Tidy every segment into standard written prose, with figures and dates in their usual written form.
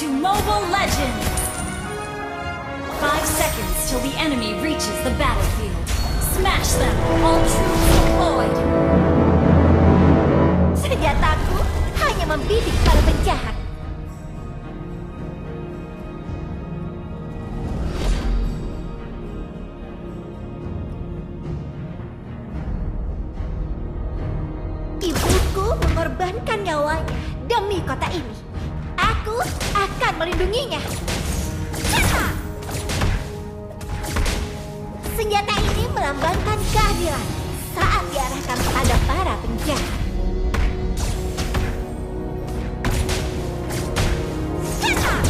to Mobile Legends! 5 seconds till the enemy reaches the battlefield. Smash them! All troops deployed! Senjataku hanya membidik para penjahat. Ibuku mengorbankan nyawanya demi kota ini. Aku akan melindunginya. Cakap! Senjata ini melambangkan keadilan saat diarahkan pada para penjahat. Cakap!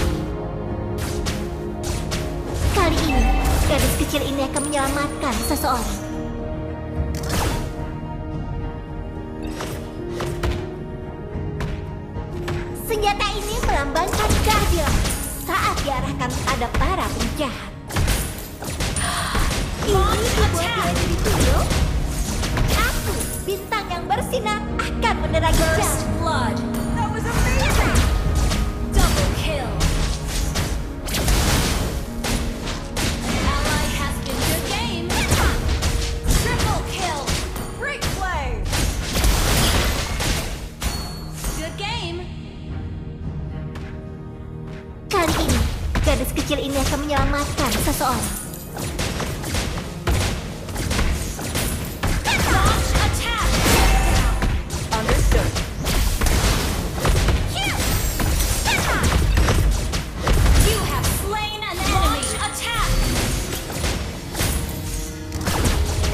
Kali ini, gadis kecil ini akan menyelamatkan seseorang. Senjata ini melambangkan keadilan saat diarahkan pada para penjahat. Ini dibuat dari video. Aku, bintang yang bersinar, akan menerangi First jalan. blood! That was amazing! Double kill! An ally has been good game! Triple kill! Great play! Good game! Kali ini, gadis kecil ini akan menyelamatkan seseorang. Launch attack! Understood. You have slain an enemy! Launch attack!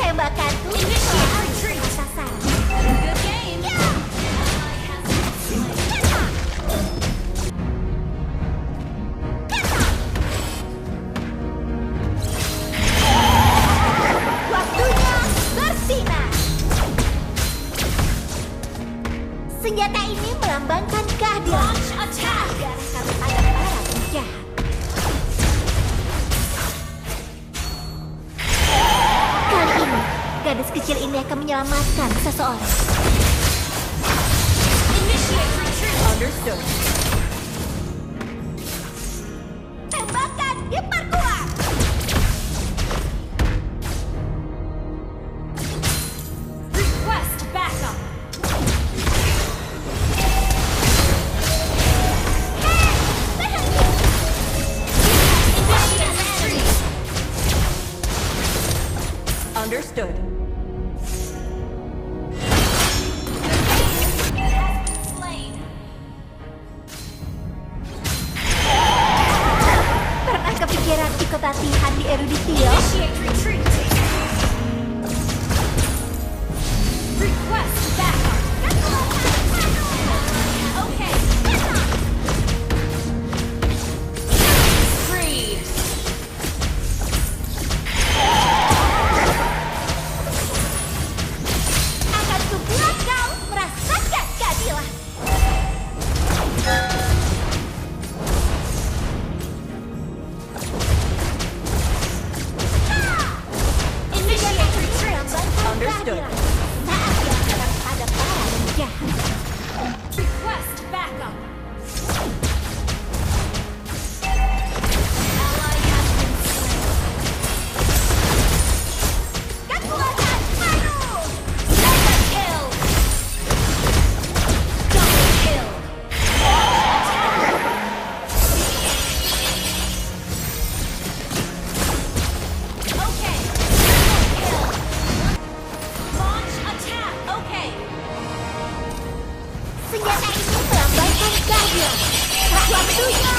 Tembakanku Initiate telah retreat. mengenai sasaran. Good game! Ally has been slain. Waktunya bersinar. Senjata ini melambangkan keadilan. Launch attack! Diarahkan pada para penjahat. Kali ini, gadis kecil ini akan menyelamatkan seseorang. Initiate retreat! Understood. Tembakan diperkuat. Request backup! Initiate retreat! Understood. Slain! Pernah kepikiran ikut latihan di Eruditio? Initiate retreat! Request backup! Okay! Free! Akan kubuat kau merasakan keadilan. Initiate retreat! Melambangkan Understood. keadilan saat diarahkan pada para penjahat. Request backup! Ally has been slain. Kekuatan baru. Mega kill! Double kill! Okay! Triple kill! Launch attack! Okay! Senjata ini melambangkan keadilan. Waktunya